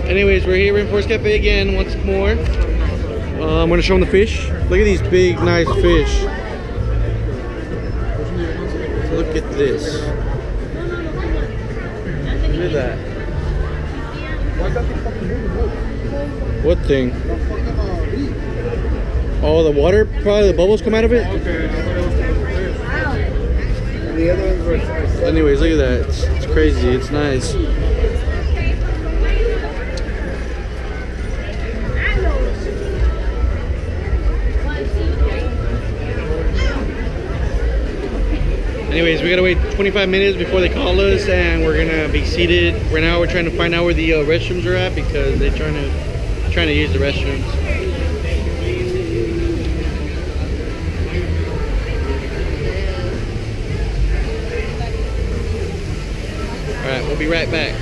Anyways, we're here at Rainforest Cafe again once more. I'm gonna show them the fish. Look at these big, nice fish. Look at this. Look at that. What thing? Oh, the water, probably the bubbles come out of it? Anyways, look at that. It's crazy. It's nice. Anyways, we gotta wait 25 minutes before they call us, and we're gonna be seated. Right now, we're trying to find out where the restrooms are at because they're trying to use the restrooms. All right, we'll be right back.